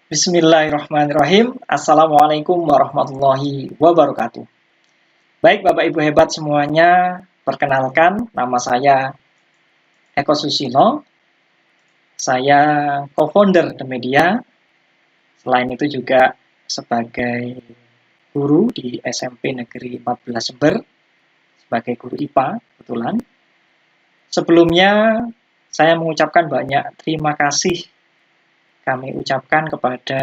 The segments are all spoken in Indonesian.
Bismillahirrahmanirrahim. Assalamualaikum warahmatullahi wabarakatuh. Baik Bapak Ibu hebat semuanya, perkenalkan nama saya Eko Susino. Saya co-founder The Media. Selain itu juga sebagai guru di SMP Negeri 14 Jember, sebagai guru IPA kebetulan. Sebelumnya saya mengucapkan banyak terima kasih kami ucapkan kepada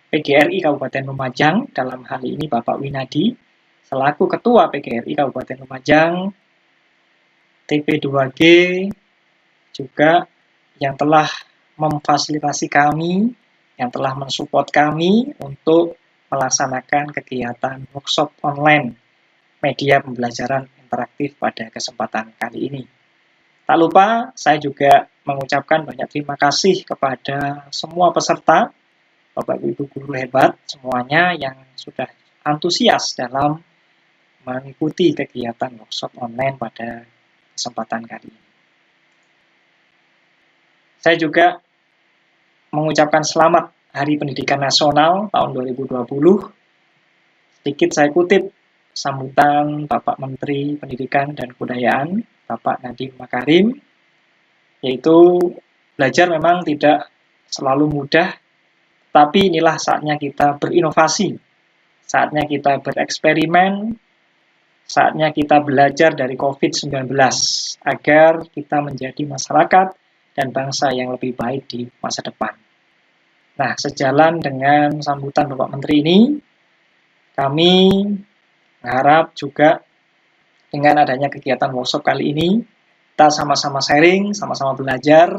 PGRI Kabupaten Lumajang, dalam hal ini Bapak Winadi, selaku Ketua PGRI Kabupaten Lumajang, TP2G, juga yang telah memfasilitasi kami, yang telah mensupport kami untuk melaksanakan kegiatan workshop online media pembelajaran interaktif pada kesempatan kali ini. Tak lupa, saya juga mengucapkan banyak terima kasih kepada semua peserta, Bapak Ibu guru hebat semuanya yang sudah antusias dalam mengikuti kegiatan workshop online pada kesempatan kali ini. Saya juga mengucapkan selamat Hari Pendidikan Nasional tahun 2020. Sedikit saya kutip sambutan Bapak Menteri Pendidikan dan Kebudayaan, Bapak Nadiem Makarim, yaitu belajar memang tidak selalu mudah, tapi inilah saatnya kita berinovasi, saatnya kita bereksperimen, saatnya kita belajar dari COVID-19 agar kita menjadi masyarakat dan bangsa yang lebih baik di masa depan. Nah, sejalan dengan sambutan Bapak Menteri ini, kami mengharap juga dengan adanya kegiatan workshop kali ini, kita sama-sama sharing, sama-sama belajar.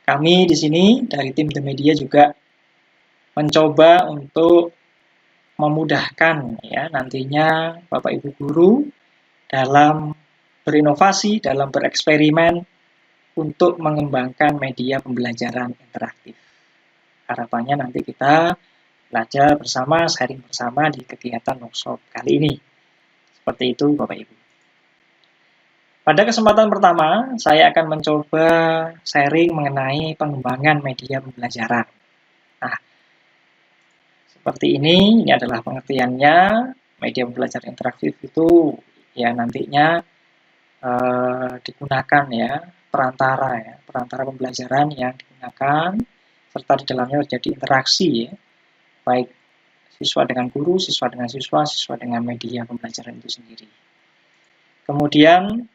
Kami di sini dari tim The Media juga mencoba untuk memudahkan ya nantinya Bapak Ibu guru dalam berinovasi, dalam bereksperimen untuk mengembangkan media pembelajaran interaktif. Harapannya nanti kita belajar bersama, sharing bersama di kegiatan workshop kali ini. Seperti itu Bapak Ibu. Pada kesempatan pertama, saya akan mencoba sharing mengenai pengembangan media pembelajaran. Nah, seperti ini adalah pengertiannya. Media pembelajaran interaktif itu ya nantinya digunakan ya perantara pembelajaran yang digunakan, serta di dalamnya terjadi interaksi ya, baik siswa dengan guru, siswa dengan siswa, siswa dengan media pembelajaran itu sendiri. Kemudian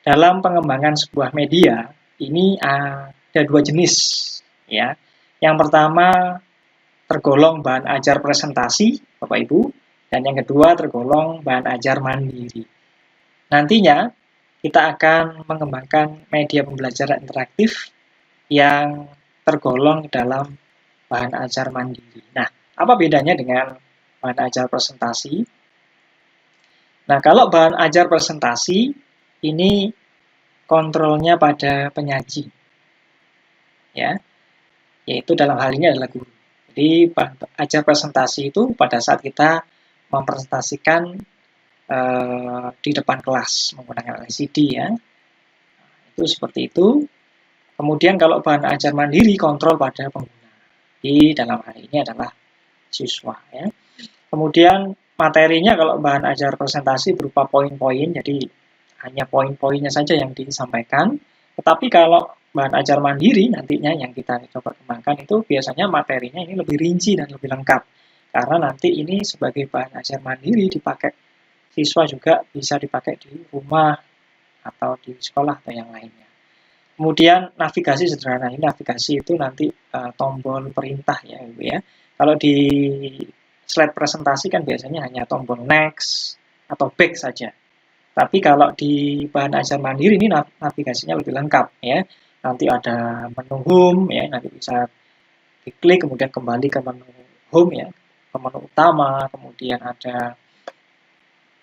dalam pengembangan sebuah media ini ada dua jenis ya. Yang pertama tergolong bahan ajar presentasi Bapak Ibu, dan yang kedua tergolong bahan ajar mandiri. Nantinya kita akan mengembangkan media pembelajaran interaktif yang tergolong dalam bahan ajar mandiri. Nah, apa bedanya dengan bahan ajar presentasi? Nah, kalau bahan ajar presentasi ini kontrolnya pada penyaji, ya, yaitu dalam hal ini adalah guru. Jadi bahan ajar presentasi itu pada saat kita mempresentasikan di depan kelas menggunakan LCD ya, itu seperti itu. Kemudian kalau bahan ajar mandiri kontrol pada pengguna, di dalam hal ini adalah siswa ya. Kemudian materinya kalau bahan ajar presentasi berupa poin-poin, jadi hanya poin-poinnya saja yang disampaikan. Tetapi kalau bahan ajar mandiri nantinya yang kita coba kembangkan itu biasanya materinya ini lebih rinci dan lebih lengkap. Karena nanti ini sebagai bahan ajar mandiri dipakai siswa juga bisa dipakai di rumah atau di sekolah atau yang lainnya. Kemudian navigasi sederhana, ini navigasi itu nanti tombol perintah ya Ibu ya. Kalau di slide presentasi kan biasanya hanya tombol next atau back saja. Tapi kalau di bahan ajar mandiri ini navigasinya lebih lengkap ya. Nanti ada menu home ya, nanti bisa diklik kemudian kembali ke menu home ya, ke menu utama, kemudian ada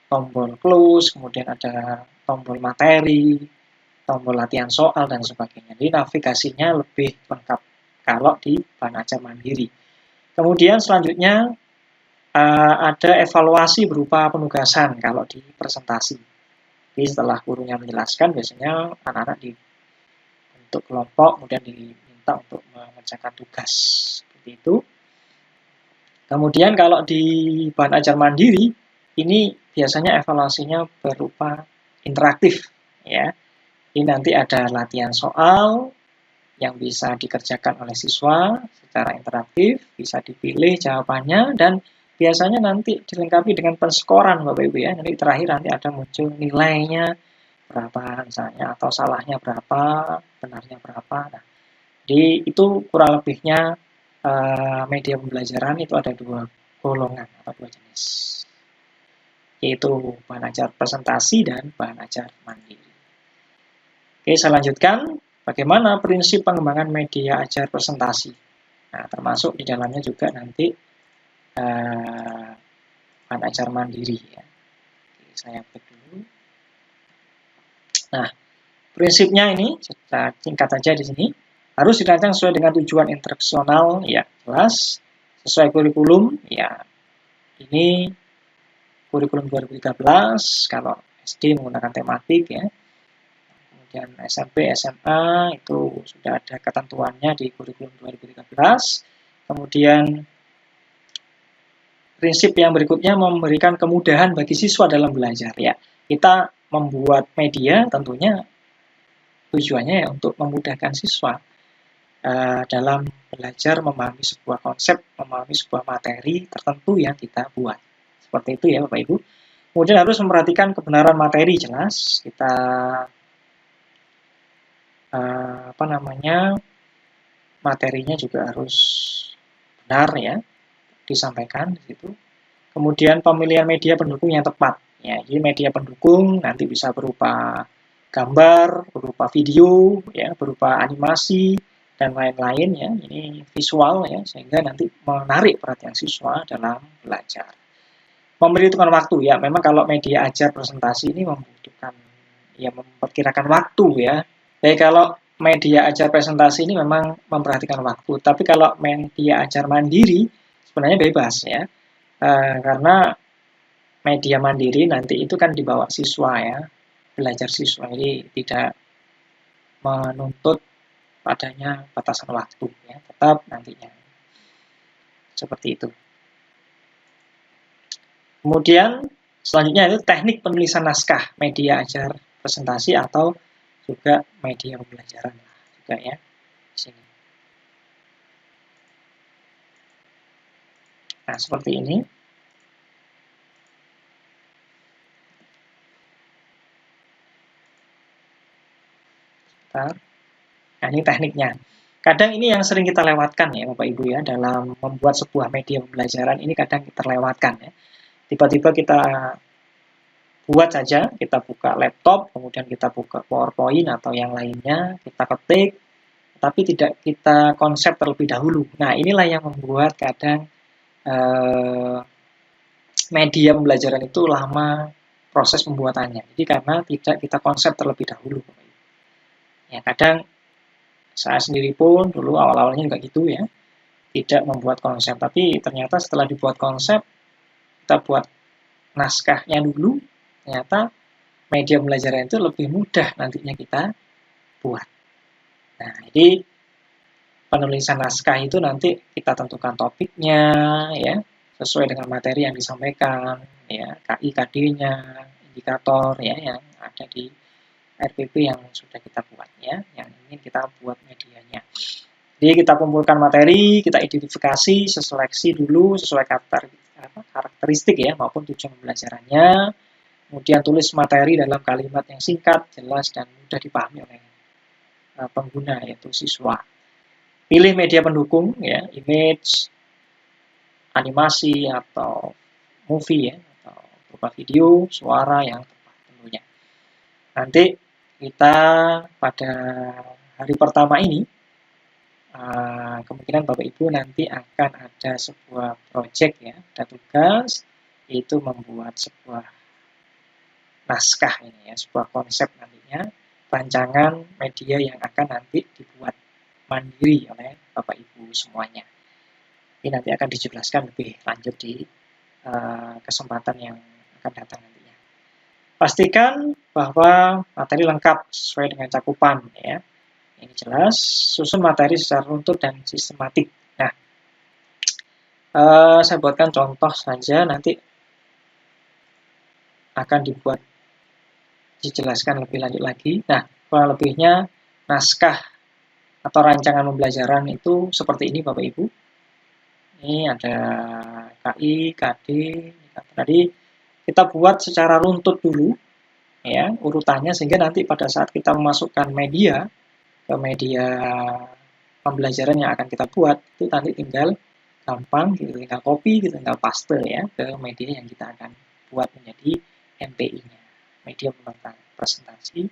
tombol close, kemudian ada tombol materi, tombol latihan soal dan sebagainya. Jadi navigasinya lebih lengkap kalau di bahan ajar mandiri. Kemudian selanjutnya ada evaluasi berupa penugasan kalau di presentasi. Jadi setelah gurunya menjelaskan, biasanya anak-anak dibentuk kelompok, kemudian diminta semata untuk mengerjakan tugas. Seperti itu. Kemudian kalau di bahan ajar mandiri, ini biasanya evaluasinya berupa interaktif, ya. Ini nanti ada latihan soal yang bisa dikerjakan oleh siswa secara interaktif, bisa dipilih jawabannya, dan biasanya nanti dilengkapi dengan penskoran Bapak Ibu ya. Nanti terakhir nanti ada muncul nilainya berapa misalnya, atau salahnya berapa, benarnya berapa. Nah, jadi itu kurang lebihnya media pembelajaran itu ada dua golongan atau dua jenis, yaitu bahan ajar presentasi dan bahan ajar mandiri. Oke, saya lanjutkan. Bagaimana prinsip pengembangan media ajar presentasi? Nah, termasuk di dalamnya juga nanti bahan ajar mandiri. Ya. Oke, saya klik dulu. Nah, prinsipnya ini, kita singkat saja di sini, harus dirancang sesuai dengan tujuan instruksional, ya jelas, sesuai kurikulum, ya ini kurikulum 2013, kalau SD menggunakan tematik, ya. Kemudian SMP, SMA itu sudah ada ketentuannya di kurikulum 2013. Kemudian prinsip yang berikutnya memberikan kemudahan bagi siswa dalam belajar. Ya, kita membuat media tentunya tujuannya ya untuk memudahkan siswa dalam belajar memahami sebuah konsep, memahami sebuah materi tertentu yang kita buat. Seperti itu ya Bapak Ibu. Kemudian harus memperhatikan kebenaran materi, jelas. Kita materinya juga harus benar ya disampaikan di situ. Kemudian pemilihan media pendukung yang tepat. Ya, jadi media pendukung nanti bisa berupa gambar, berupa video, ya, berupa animasi dan lain-lain ya. Ini visual ya, sehingga nanti menarik perhatian siswa dalam belajar. Memperhitungkan waktu ya. Memang kalau media ajar presentasi ini membutuhkan ya memperkirakan waktu ya. Jadi kalau media ajar presentasi ini memang memperhatikan waktu. Tapi kalau media ajar mandiri sebenarnya bebas ya. Karena media mandiri nanti itu kan dibawa siswa ya, belajar siswa. Jadi tidak menuntut padanya batasan waktu ya, tetap nantinya. Seperti itu. Kemudian selanjutnya itu teknik penulisan naskah media ajar presentasi atau juga media pembelajaran juga ya. Di sini. Nah, seperti ini. Nah, ini tekniknya. Kadang ini yang sering kita lewatkan ya Bapak Ibu ya, dalam membuat sebuah media pembelajaran ini kadang terlewatkan ya. Tiba-tiba kita buat saja, kita buka laptop, kemudian kita buka PowerPoint atau yang lainnya, kita ketik, tapi tidak kita konsep terlebih dahulu. Nah, inilah yang membuat kadang media pembelajaran itu lama proses pembuatannya. Jadi karena tidak kita konsep terlebih dahulu. Ya, kadang saya sendiri pun dulu awal-awalnya juga gitu ya, tidak membuat konsep. Tapi ternyata setelah dibuat konsep, kita buat naskahnya dulu, ternyata media pembelajaran itu lebih mudah nantinya kita buat. Nah, jadi penulisan naskah itu nanti kita tentukan topiknya, ya, sesuai dengan materi yang disampaikan, ya, KI, KD-nya, indikator, ya, yang ada di RPP yang sudah kita buat, ya, yang ingin kita buat medianya. Jadi kita kumpulkan materi, kita identifikasi, seleksi dulu sesuai karakteristik ya, maupun tujuan pembelajarannya. Kemudian tulis materi dalam kalimat yang singkat, jelas, dan mudah dipahami oleh pengguna, yaitu siswa. Pilih media pendukung, ya, image, animasi, atau movie, ya, atau berupa video, suara yang tepat tentunya. Nanti kita pada hari pertama ini, kemungkinan Bapak Ibu nanti akan ada sebuah project ya, ada tugas, yaitu membuat sebuah naskah ini ya, sebuah konsep nantinya, rancangan media yang akan nanti dibuat mandiri oleh Bapak Ibu semuanya. Ini nanti akan dijelaskan lebih lanjut di kesempatan yang akan datang nantinya. Pastikan bahwa materi lengkap sesuai dengan cakupan ya. Ini jelas, susun materi secara runtut dan sistematik. Nah, saya buatkan contoh saja, nanti akan dijelaskan lebih lanjut lagi. Nah, kurang lebihnya naskah atau rancangan pembelajaran itu seperti ini Bapak Ibu. Ini ada KI, KD, tadi kita buat secara runtut dulu, ya urutannya, sehingga nanti pada saat kita memasukkan media ke media pembelajaran yang akan kita buat, itu nanti tinggal gampang, gitu, tinggal copy, gitu, tinggal paste ya ke media yang kita akan buat menjadi MPI-nya, media presentasi,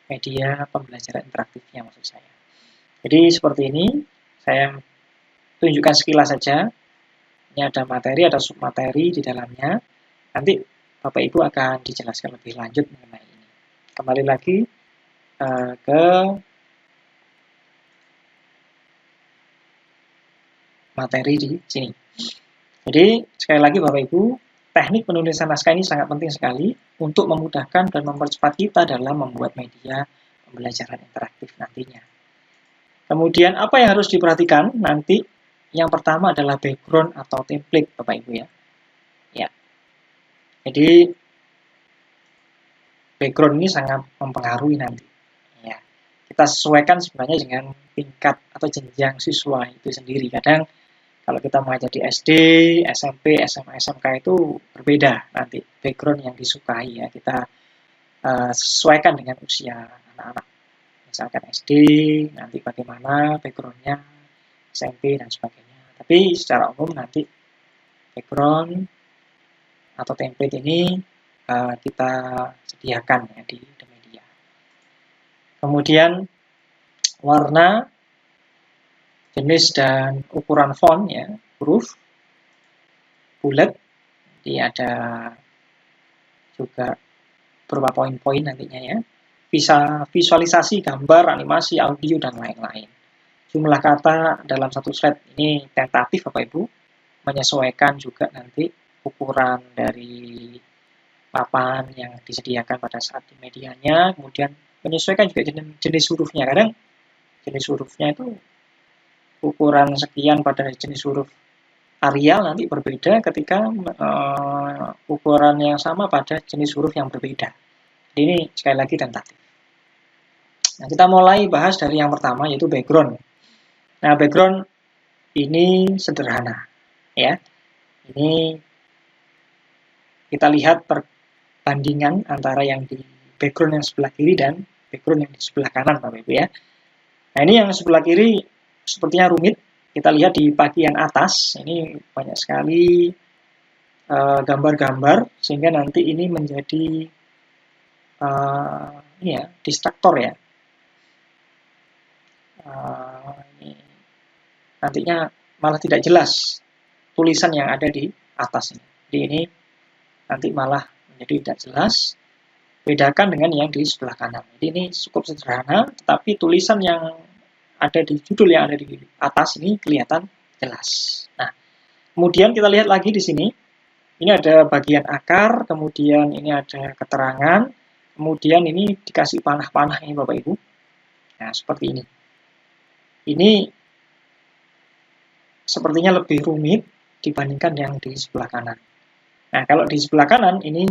media pembelajaran interaktifnya maksud saya. Jadi seperti ini, saya tunjukkan sekilas saja. Ini ada materi, ada submateri di dalamnya. Nanti Bapak Ibu akan dijelaskan lebih lanjut mengenai ini. Kembali lagi ke materi di sini. Jadi sekali lagi Bapak Ibu, teknik penulisan naskah ini sangat penting sekali untuk memudahkan dan mempercepat kita dalam membuat media pembelajaran interaktif nantinya. Kemudian apa yang harus diperhatikan nanti? Yang pertama adalah background atau template Bapak Ibu ya. Jadi background ini sangat mempengaruhi nanti. Ya, kita sesuaikan sebenarnya dengan tingkat atau jenjang siswa itu sendiri. Kadang kalau kita mengajar di SD, SMP, SMA, SMK itu berbeda nanti background yang disukai ya. Kita sesuaikan dengan usia anak-anak. Misalkan SD, nanti bagaimana backgroundnya, SMP dan sebagainya. Tapi secara umum nanti background atau template ini kita sediakan ya di media. Kemudian warna, jenis dan ukuran font ya, huruf, bullet, jadi ada juga beberapa poin-poin nantinya ya. Bisa visualisasi, gambar, animasi, audio dan lain-lain. Jumlah kata dalam satu slide ini tentatif Bapak Ibu, menyesuaikan juga nanti ukuran dari papan yang disediakan pada saat di medianya, kemudian menyesuaikan juga jenis hurufnya. Kadang jenis hurufnya itu ukuran sekian pada jenis huruf Arial nanti berbeda ketika ukuran yang sama pada jenis huruf yang berbeda. Jadi ini sekali lagi tentatif. Nah, kita mulai bahas dari yang pertama yaitu background. Nah, background ini sederhana ya. Ini kita lihat perbandingan antara yang di background yang sebelah kiri dan background yang di sebelah kanan Bapak Ibu ya. Nah, ini yang sebelah kiri sepertinya rumit. Kita lihat di bagian atas, ini banyak sekali gambar-gambar, sehingga nanti ini menjadi distraktor ya. Ini nantinya malah tidak jelas tulisan yang ada di atas ini. Jadi ini nanti malah menjadi tidak jelas. Bedakan dengan yang di sebelah kanan. Jadi ini cukup sederhana, tetapi tulisan yang ada di judul yang ada di atas ini kelihatan jelas. Nah, kemudian kita lihat lagi di sini. Ini ada bagian akar, kemudian ini ada keterangan, kemudian ini dikasih panah-panah ini Bapak Ibu. Nah, seperti ini. Ini sepertinya lebih rumit dibandingkan yang di sebelah kanan. Nah, kalau di sebelah kanan ini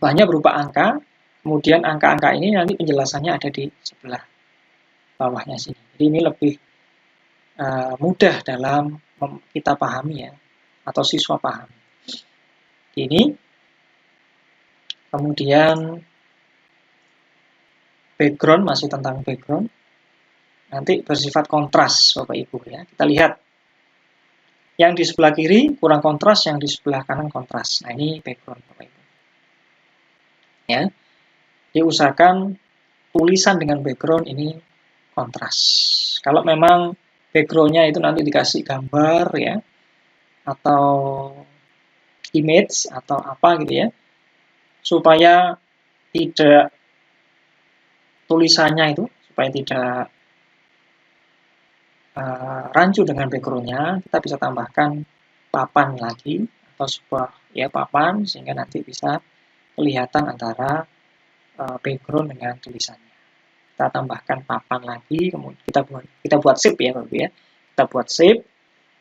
banyak berupa angka, kemudian angka-angka ini nanti penjelasannya ada di sebelah bawahnya sini. Jadi ini lebih mudah dalam kita pahami ya, atau siswa pahami. Ini kemudian background, masih tentang background, nanti bersifat kontras Bapak Ibu ya. Kita lihat yang di sebelah kiri kurang kontras, yang di sebelah kanan kontras. Nah, ini background Bapak Ibu ya. Diusahakan tulisan dengan background ini kontras. Kalau memang backgroundnya itu nanti dikasih gambar ya, atau image atau apa gitu ya, supaya tidak tulisannya itu, supaya tidak rancu dengan backgroundnya, kita bisa tambahkan papan lagi atau sebuah ya papan, sehingga nanti bisa kelihatan antara background dengan tulisannya. Kita kita tambahkan papan lagi, kemudian kita buat shape ya Bapak Ibu ya. Kita buat shape,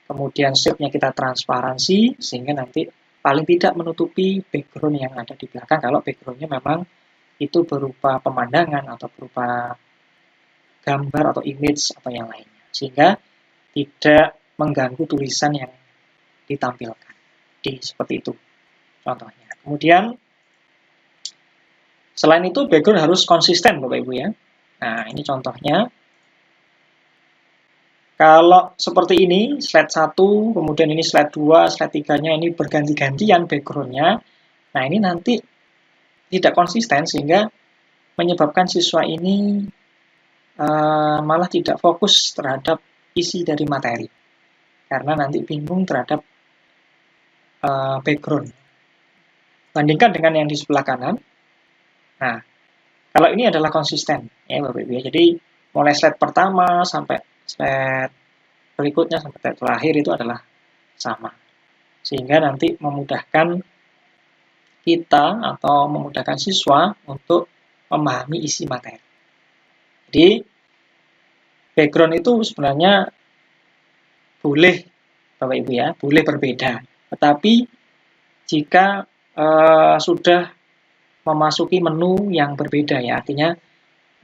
kemudian shape-nya kita transparansi sehingga nanti paling tidak menutupi background yang ada di belakang kalau background-nya memang itu berupa pemandangan atau berupa gambar atau image atau yang lainnya. Sehingga tidak mengganggu tulisan yang ditampilkan. Seperti itu contohnya. Kemudian selain itu background harus konsisten Bapak Ibu ya. Nah, ini contohnya. Kalau seperti ini, slide 1, kemudian ini slide 2, slide 3-nya ini berganti-gantian background-nya. Nah, ini nanti tidak konsisten sehingga menyebabkan siswa ini malah tidak fokus terhadap isi dari materi. Karena nanti bingung terhadap background. Bandingkan dengan yang di sebelah kanan. Nah, kalau ini adalah konsisten ya Bapak Ibu ya. Jadi mulai slide pertama sampai slide berikutnya sampai slide terakhir itu adalah sama. Sehingga nanti memudahkan kita atau memudahkan siswa untuk memahami isi materi. Jadi background itu sebenarnya boleh Bapak Ibu ya, boleh berbeda. Tetapi jika sudah memasuki menu yang berbeda ya, artinya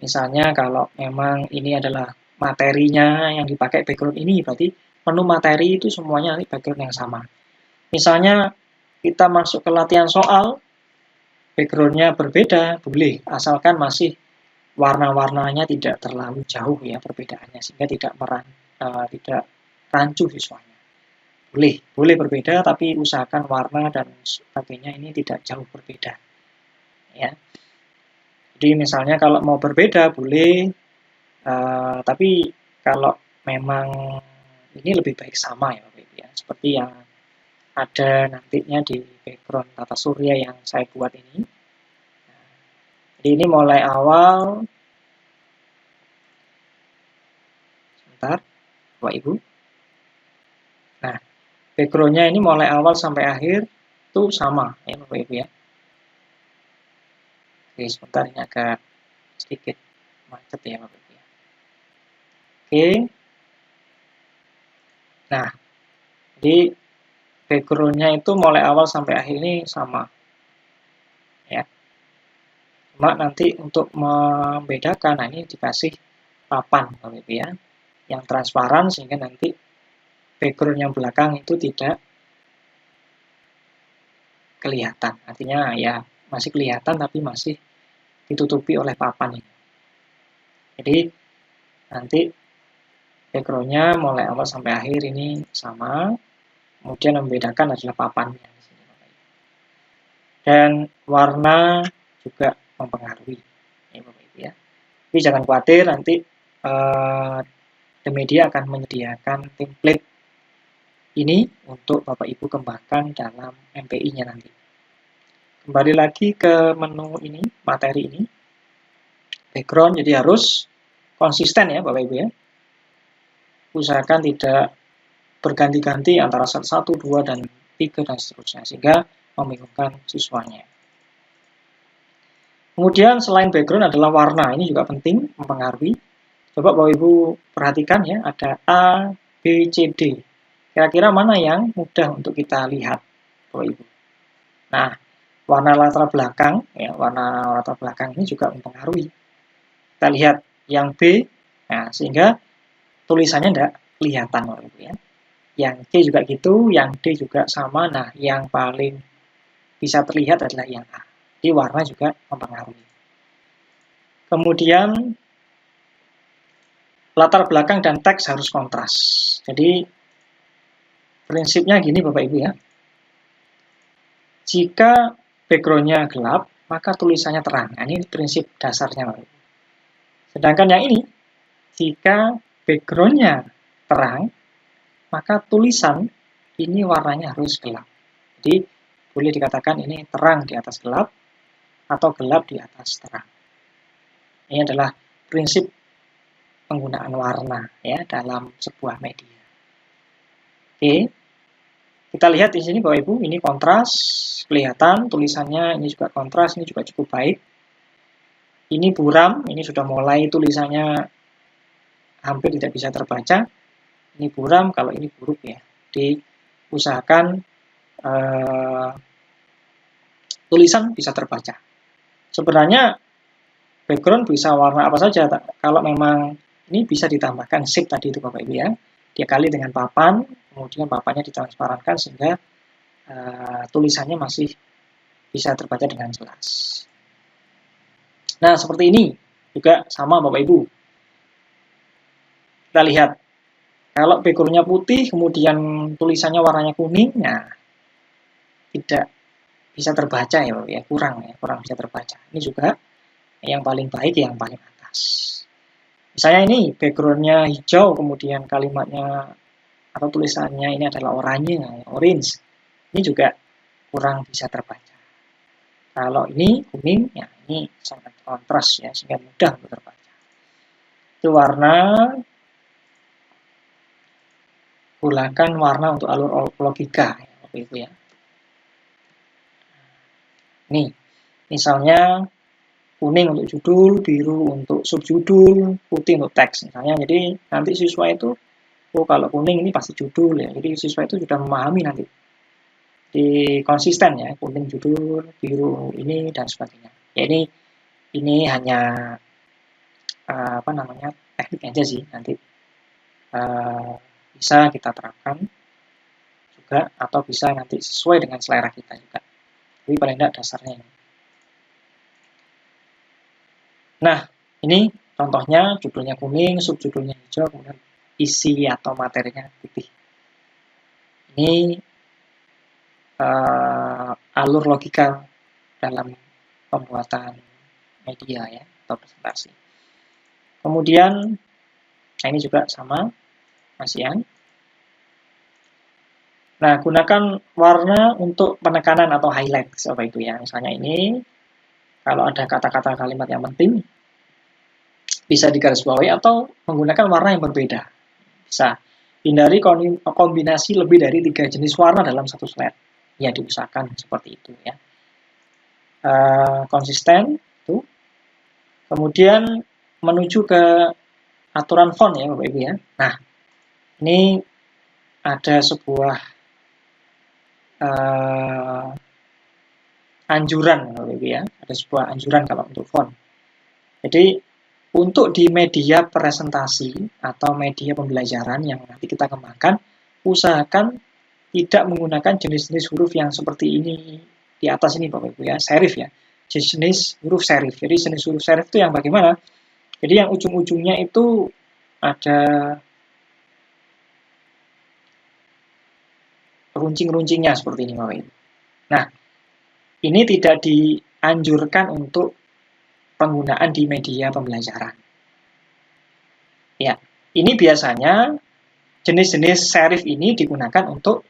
misalnya kalau memang ini adalah materinya yang dipakai background ini, berarti menu materi itu semuanya nanti background yang sama. Misalnya kita masuk ke latihan soal, background-nya berbeda, boleh, asalkan masih warna-warnanya tidak terlalu jauh ya perbedaannya, sehingga tidak rancu siswanya. Boleh berbeda, tapi usahakan warna dan sebagainya ini tidak jauh berbeda. Ya. Jadi misalnya kalau mau berbeda boleh, tapi kalau memang ini lebih baik sama ya Bapak Ibu ya, seperti yang ada nantinya di background tata surya yang saya buat ini. Jadi ini mulai awal, sebentar Bapak Ibu. Nah, background-nya ini mulai awal sampai akhir itu sama ya Bapak Ibu ya. Oke, sebentar ini agak sedikit macet ya Bapak Ibu ya. Oke. Nah, jadi background-nya itu mulai awal sampai akhir ini sama. Ya. Cuma nanti untuk membedakan, nah ini dikasih papan Bapak Ibu ya, yang transparan sehingga nanti background yang belakang itu tidak kelihatan. Artinya ya masih kelihatan tapi masih ditutupi oleh papan ini. Jadi nanti background-nya mulai awal sampai akhir ini sama, kemudian membedakan adalah papannya. Dan warna juga mempengaruhi ya Bapak Ibu ya. Tapi jangan khawatir, nanti The Media akan menyediakan template ini untuk Bapak Ibu kembangkan dalam MPI-nya nanti. Kembali lagi ke menu ini, materi ini. Background jadi harus konsisten ya Bapak Ibu ya. Usahakan tidak berganti-ganti antara 1, 2, dan 3 dan seterusnya sehingga membingungkan siswanya. Kemudian selain background adalah warna, ini juga penting mempengaruhi. Coba Bapak Ibu perhatikan ya, ada A, B, C, D. Kira-kira mana yang mudah untuk kita lihat Bapak Ibu? Nah, warna latar belakang ya, warna latar belakang ini juga mempengaruhi. Kita lihat yang B, nah sehingga tulisannya tidak kelihatan Bapak Ibu ya. Yang C juga gitu, yang D juga sama. Nah, yang paling bisa terlihat adalah yang A. Jadi warna juga mempengaruhi. Kemudian latar belakang dan teks harus kontras. Jadi prinsipnya gini Bapak Ibu ya. Jika background-nya gelap, maka tulisannya terang. Nah, ini prinsip dasarnya Bapak Ibu. Sedangkan yang ini, jika background-nya terang, maka tulisan ini warnanya harus gelap. Jadi boleh dikatakan ini terang di atas gelap atau gelap di atas terang. Ini adalah prinsip penggunaan warna ya dalam sebuah media. Oke. Kita lihat di sini Bapak Ibu, ini kontras, kelihatan tulisannya ini juga kontras, ini juga cukup baik. Ini buram, ini sudah mulai tulisannya hampir tidak bisa terbaca. Ini buram, kalau ini buruk ya. Diusahakan tulisan bisa terbaca. Sebenarnya background bisa warna apa saja. Kalau memang ini bisa ditambahkan shape tadi itu Bapak Ibu ya. Dia kali dengan papan, kemudian papannya ditransparankan sehingga tulisannya masih bisa terbaca dengan jelas. Nah, seperti ini juga sama Bapak Ibu. Kita lihat, kalau background-nya putih, kemudian tulisannya warnanya kuning, nah tidak bisa terbaca ya, kurang bisa terbaca. Ini juga yang paling baik, yang paling atas. Misalnya ini background-nya hijau, kemudian kalimatnya atau tulisannya ini adalah oranye, orange. Ini juga kurang bisa terbaca. Kalau ini kuning, ya ini sangat kontras ya, sehingga mudah untuk terbaca. Itu warna, gunakan warna untuk alur logika, ya, itu ya. Nih, misalnya kuning untuk judul, biru untuk subjudul, putih untuk teks. Misalnya, jadi nanti siswa itu, oh kalau kuning ini pasti judul ya. Jadi siswa itu sudah memahami nanti. Di konsisten ya, kuning judul, biru ini dan sebagainya. Ya ini hanya teknik aja sih, nanti bisa kita terapkan juga atau bisa nanti sesuai dengan selera kita juga. Tapi paling tidak dasarnya ini. Nah, ini contohnya judulnya kuning, subjudulnya hijau, kemudian isi atau materinya putih. Ini alur logika dalam pembuatan media ya, atau presentasi. Kemudian, nah ini juga sama, Mas Ian. Nah, gunakan warna untuk penekanan atau highlight, seperti itu ya. Misalnya ini, kalau ada kata-kata kalimat yang penting, bisa digarisbawahi atau menggunakan warna yang berbeda. Bisa hindari kombinasi lebih dari 3 jenis warna dalam satu slide. Ya, diusahakan seperti itu ya. Konsisten, itu. Kemudian menuju ke aturan font ya Bapak Ibu ya. Nah, ini ada sebuah anjuran Bapak Ibu ya. Ada sebuah anjuran kalau untuk font. Jadi untuk di media presentasi atau media pembelajaran yang nanti kita kembangkan, usahakan tidak menggunakan jenis-jenis huruf yang seperti ini di atas ini Bapak Ibu ya, serif ya. Jenis huruf serif. Jadi jenis huruf serif itu yang bagaimana? Jadi yang ujung-ujungnya itu ada runcing-runcingnya seperti ini Bapak Ibu. Nah, ini tidak dianjurkan untuk penggunaan di media pembelajaran. Ya, ini biasanya jenis-jenis serif ini digunakan untuk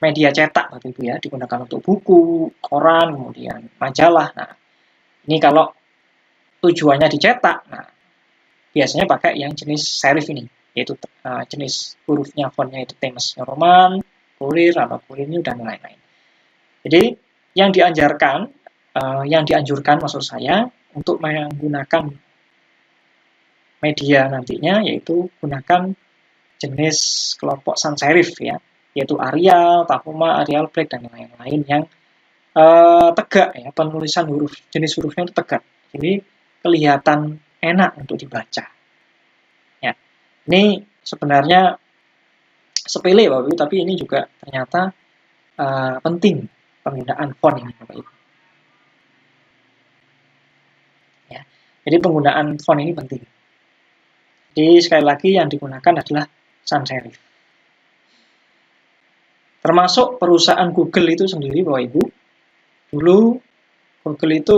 media cetak, Bapak Ibu ya, digunakan untuk buku, koran, kemudian majalah. Nah, ini kalau tujuannya dicetak, nah biasanya pakai yang jenis serif ini, yaitu jenis hurufnya, fontnya itu Times New Roman, Courier atau Courier New dan lain-lain. Jadi yang dianjurkan maksud saya untuk menggunakan media nantinya yaitu gunakan jenis kelompok sans serif ya, yaitu Arial, Tahoma, Arial Black dan lain-lain yang tegak ya, penulisan jenis hurufnya itu tegak. Jadi kelihatan enak untuk dibaca. Ya. Ini sebenarnya sepele Bapak Ibu, tapi ini juga ternyata penting penggunaan font ini Bapak Ibu. Ya. Jadi penggunaan font ini penting. Jadi sekali lagi yang digunakan adalah sans serif. Termasuk perusahaan Google itu sendiri Bapak Ibu. Dulu Google itu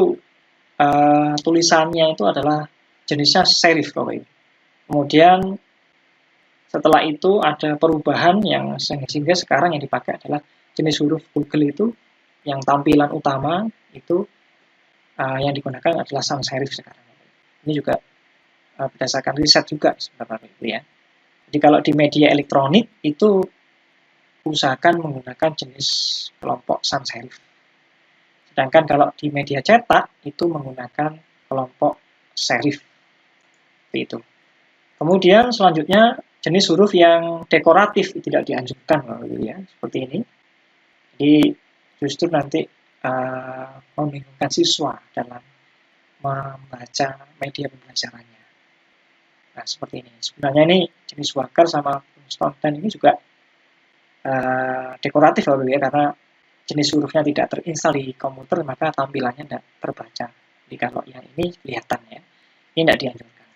tulisannya itu adalah jenisnya serif Bapak Ibu. Kemudian setelah itu ada perubahan yang sehingga sekarang yang dipakai adalah jenis huruf Google itu yang tampilan utama itu yang digunakan adalah sans serif sekarang. Ini juga berdasarkan riset juga Bapak Ibu ya. Jadi kalau di media elektronik itu usahakan menggunakan jenis kelompok sans serif. Sedangkan kalau di media cetak itu menggunakan kelompok serif. Seperti itu. Kemudian selanjutnya jenis huruf yang dekoratif tidak dianjurkan ya, seperti ini. Jadi justru nanti membingungkan siswa dalam membaca media pembelajarannya. Nah, seperti ini. Sebenarnya ini jenis Wackel sama Stone ini juga dekoratif ya, karena jenis hurufnya tidak terinstal di komputer, maka tampilannya tidak terbaca. Jadi kalau yang ini kelihatan ya, ini tidak dianjurkan.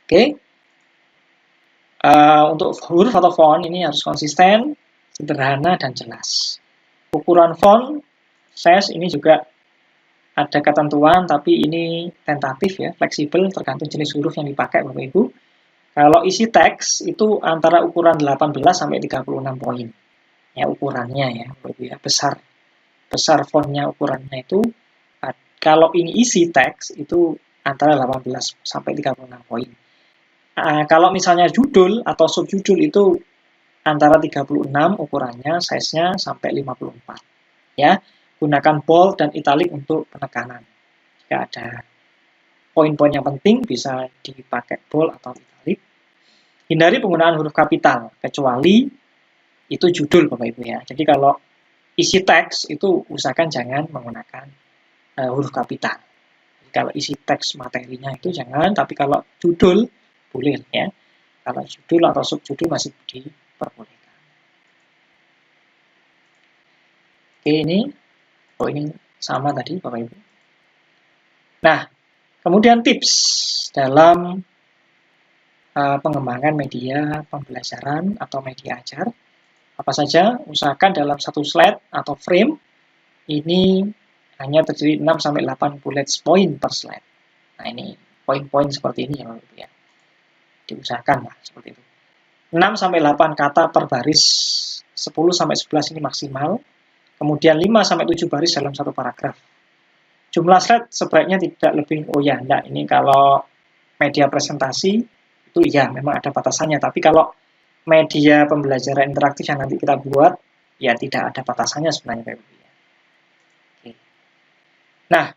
Oke. Untuk huruf atau font ini harus konsisten, sederhana, dan jelas. Ukuran font, size ini juga ada ketentuan, tapi ini tentatif ya, fleksibel, tergantung jenis huruf yang dipakai Bapak Ibu. Kalau isi teks itu antara ukuran 18 sampai 36 poin. Ya, ukurannya ya, Bapak Ibu ya, besar fontnya ukurannya itu, kalau ini isi teks itu antara 18 sampai 36 poin. Kalau misalnya judul atau subjudul itu antara 36 ukurannya, size-nya sampai 54. Ya, gunakan bold dan italic untuk penekanan. Jika ada poin-poin yang penting bisa dipakai bold atau italic. Hindari penggunaan huruf kapital kecuali itu judul Bapak Ibu ya. Jadi kalau isi teks itu usahakan jangan menggunakan huruf kapital. Jadi kalau isi teks materinya itu jangan, tapi kalau judul boleh ya. Kalau judul atau subjudul masih diperbolehkan. Oke, ini sama tadi Bapak Ibu. Nah, kemudian tips dalam pengembangan media pembelajaran atau media ajar. Apa saja? Usahakan dalam satu slide atau frame ini hanya terdiri 6-8 bullet point per slide. Nah, ini poin-poin seperti ini ya Bapak Ibu ya. Diusahakan lah seperti itu. 6-8 kata per baris, 10-11 ini maksimal. Kemudian 5-7 baris dalam satu paragraf. Jumlah slide sebaiknya tidak lebih, ini kalau media presentasi itu ya memang ada batasannya, tapi kalau media pembelajaran interaktif yang nanti kita buat ya tidak ada batasannya sebenarnya. Oke. Nah,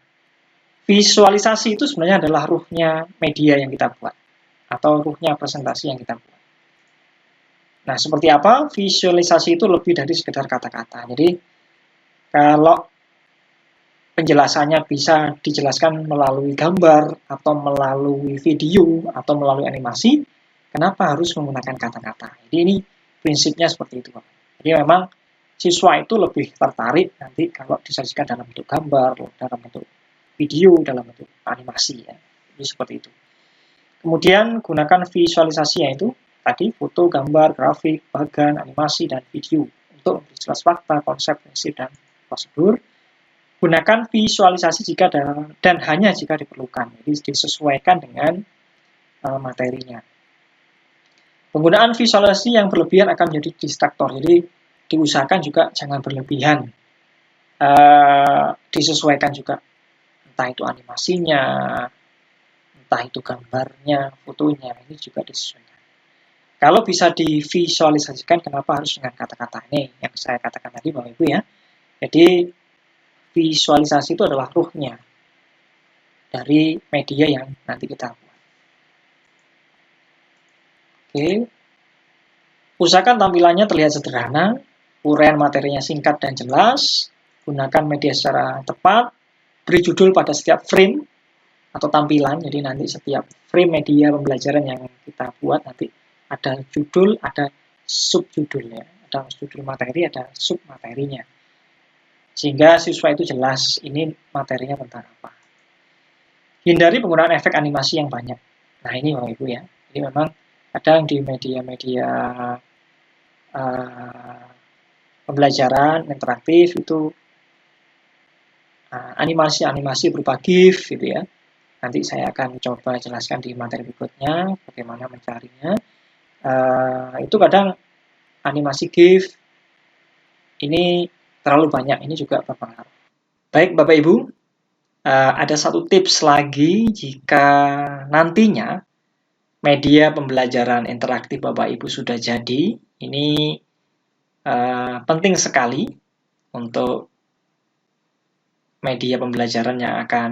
visualisasi itu sebenarnya adalah ruhnya media yang kita buat atau ruhnya presentasi yang kita buat. Nah, seperti apa? Visualisasi itu lebih dari sekedar kata-kata. Jadi kalau penjelasannya bisa dijelaskan melalui gambar, atau melalui video, atau melalui animasi, kenapa harus menggunakan kata-kata? Jadi ini prinsipnya seperti itu. Jadi memang siswa itu lebih tertarik nanti kalau disajikan dalam bentuk gambar, dalam bentuk video, dalam bentuk animasi. Ya. Jadi seperti itu. Kemudian gunakan visualisasi, yaitu tadi foto, gambar, grafik, bagan, animasi, dan video untuk memperjelas fakta, konsep, prinsip, dan prosedur. Gunakan visualisasi jika dan hanya jika diperlukan. Jadi disesuaikan dengan materinya. Penggunaan visualisasi yang berlebihan akan menjadi distraktor. Jadi diusahakan juga jangan berlebihan. Disesuaikan juga. Entah itu animasinya, entah itu gambarnya, fotonya. Ini juga disesuaikan. Kalau bisa divisualisasikan, kenapa harus dengan kata-kata ini? Yang saya katakan tadi Bapak Ibu ya. Jadi visualisasi itu adalah ruhnya dari media yang nanti kita buat. Oke. Usahakan tampilannya terlihat sederhana, uraian materinya singkat dan jelas, gunakan media secara tepat, beri judul pada setiap frame atau tampilan, jadi nanti setiap frame media pembelajaran yang kita buat nanti ada judul, ada subjudulnya, ada judul materi, ada submaterinya. Sehingga siswa itu jelas ini materinya tentang apa. Hindari penggunaan efek animasi yang banyak. Nah ini Bapak Ibu ya. Jadi memang kadang di media-media pembelajaran interaktif itu animasi-animasi berupa GIF gitu ya. Nanti saya akan coba jelaskan di materi berikutnya bagaimana mencarinya. Itu kadang animasi GIF ini terlalu banyak, ini juga berpengaruh. Baik Bapak Ibu, ada satu tips lagi jika nantinya media pembelajaran interaktif Bapak Ibu sudah jadi. Ini penting sekali untuk media pembelajaran yang akan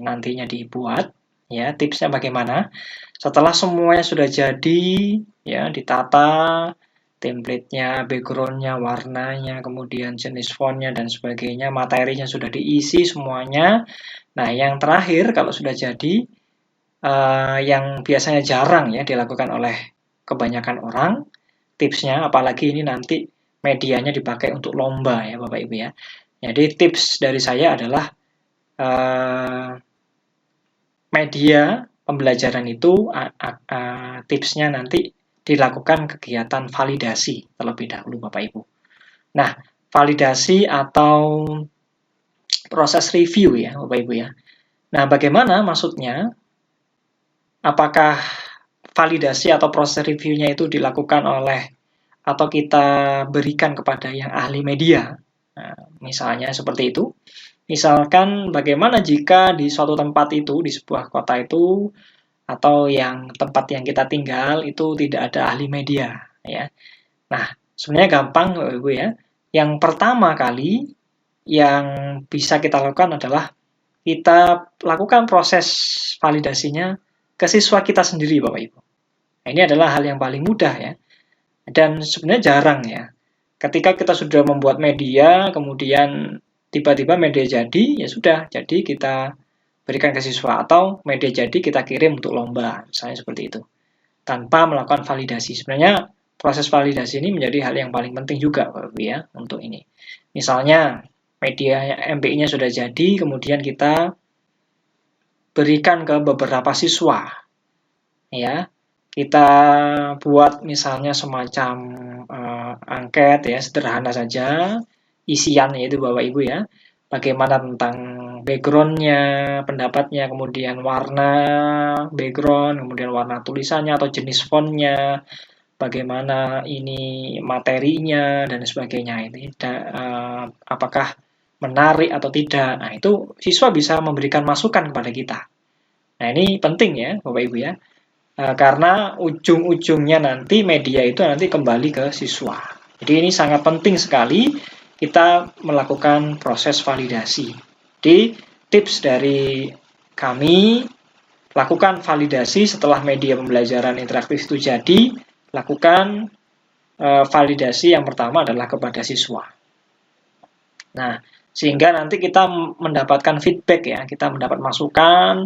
nantinya dibuat. Ya, tipsnya bagaimana? Setelah semuanya sudah jadi, ya, ditata, template-nya, background-nya, warnanya, kemudian jenis font-nya dan sebagainya, materinya sudah diisi semuanya. Nah, yang terakhir kalau sudah jadi, yang biasanya jarang ya dilakukan oleh kebanyakan orang, tipsnya, apalagi ini nanti medianya dipakai untuk lomba ya Bapak Ibu ya. Jadi tips dari saya adalah media pembelajaran itu tipsnya nanti dilakukan kegiatan validasi terlebih dahulu Bapak Ibu. Nah, validasi atau proses review ya Bapak Ibu ya. Nah, bagaimana maksudnya? Apakah validasi atau proses reviewnya itu dilakukan oleh atau kita berikan kepada yang ahli media? Nah, misalnya seperti itu. Misalkan bagaimana jika di suatu tempat itu, di sebuah kota itu, atau yang tempat yang kita tinggal itu tidak ada ahli media, ya. Nah, sebenarnya gampang, Ibu ya. Yang pertama kali yang bisa kita lakukan adalah kita lakukan proses validasinya ke siswa kita sendiri, Bapak Ibu. Nah, ini adalah hal yang paling mudah ya. Dan sebenarnya jarang ya. Ketika kita sudah membuat media, kemudian tiba-tiba media jadi, ya sudah, jadi kita berikan ke siswa. Atau media jadi kita kirim untuk lomba, misalnya seperti itu. Tanpa melakukan validasi. Sebenarnya proses validasi ini menjadi hal yang paling penting juga, Bapak Ibu ya, untuk ini. Misalnya, media MPI-nya sudah jadi, kemudian kita berikan ke beberapa siswa. Ya, kita buat misalnya semacam angket ya, sederhana saja, isian yaitu Bapak Ibu ya, bagaimana tentang background-nya, pendapatnya, kemudian warna background, kemudian warna tulisannya atau jenis font-nya, bagaimana ini materinya dan sebagainya. Ini apakah menarik atau tidak. Nah, itu siswa bisa memberikan masukan kepada kita. Nah, ini penting ya, Bapak Ibu ya. Karena ujung-ujungnya nanti media itu nanti kembali ke siswa. Jadi ini sangat penting sekali kita melakukan proses validasi. Jadi tips dari kami, lakukan validasi setelah media pembelajaran interaktif itu jadi, lakukan validasi yang pertama adalah kepada siswa. Nah, sehingga nanti kita mendapatkan feedback ya, kita mendapat masukan,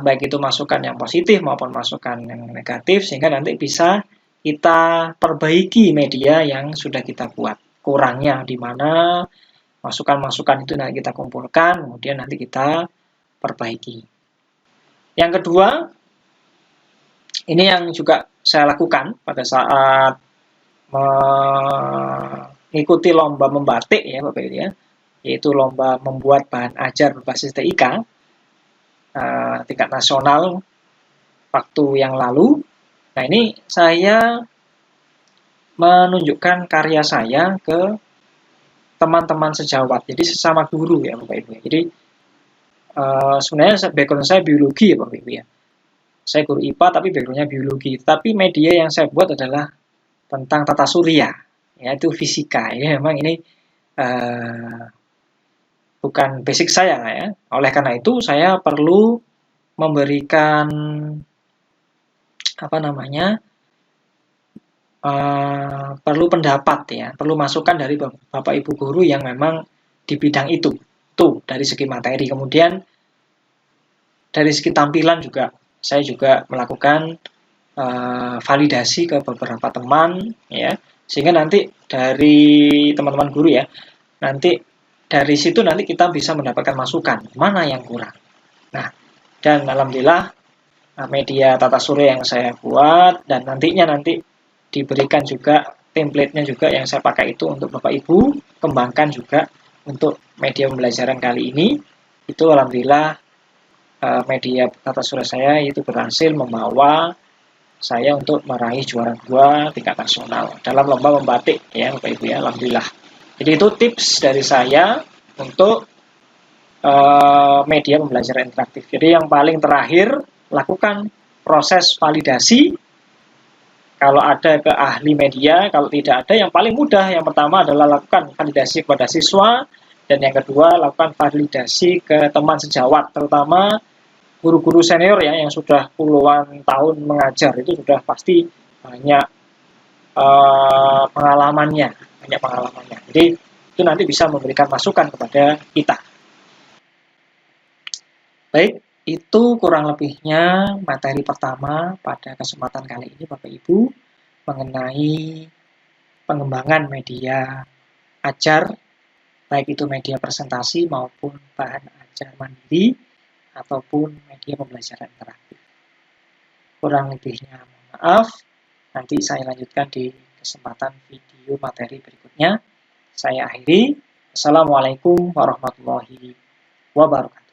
baik itu masukan yang positif maupun masukan yang negatif, sehingga nanti bisa kita perbaiki media yang sudah kita buat. Kurangnya di mana, masukan-masukan itu nanti kita kumpulkan, kemudian nanti kita perbaiki. Yang kedua, ini yang juga saya lakukan pada saat mengikuti lomba membatik ya Bapak Ibu ya, yaitu lomba membuat bahan ajar berbasis TIK tingkat nasional waktu yang lalu. Nah, ini saya menunjukkan karya saya ke teman-teman sejawat, jadi sesama guru ya Bapak Ibu. Jadi sebenarnya background saya biologi ya Bapak Ibu ya. Saya guru IPA tapi backgroundnya biologi. Tapi media yang saya buat adalah tentang tata surya, yaitu fisika. Ini memang ini bukan basic saya ya. Oleh karena itu saya perlu memberikan perlu pendapat ya, perlu masukan dari Bapak Ibu guru yang memang di bidang itu. Tuh dari segi materi. Kemudian dari segi tampilan juga saya juga melakukan validasi ke beberapa teman ya, sehingga nanti dari teman-teman guru ya, nanti dari situ nanti kita bisa mendapatkan masukan mana yang kurang. Nah, dan alhamdulillah media tata surya yang saya buat dan nantinya nanti diberikan juga template-nya juga yang saya pakai itu untuk Bapak Ibu kembangkan juga untuk media pembelajaran kali ini. Itu alhamdulillah media tata surya saya itu berhasil membawa saya untuk meraih juara 2 tingkat nasional dalam lomba membatik ya Bapak Ibu ya, alhamdulillah. Jadi itu tips dari saya untuk media pembelajaran interaktif. Jadi yang paling terakhir, lakukan proses validasi. Kalau ada ke ahli media, kalau tidak ada yang paling mudah, yang pertama adalah lakukan validasi kepada siswa, Dan yang kedua, lakukan validasi ke teman sejawat, terutama guru-guru senior ya yang sudah puluhan tahun mengajar, itu sudah pasti banyak pengalamannya. Jadi itu nanti bisa memberikan masukan kepada kita. Baik, itu kurang lebihnya materi pertama pada kesempatan kali ini Bapak Ibu mengenai pengembangan media ajar, baik itu media presentasi maupun bahan ajar mandiri ataupun media pembelajaran interaktif. Kurang lebihnya mohon maaf, nanti saya lanjutkan di kesempatan video materi berikutnya. Saya akhiri. Assalamualaikum warahmatullahi wabarakatuh.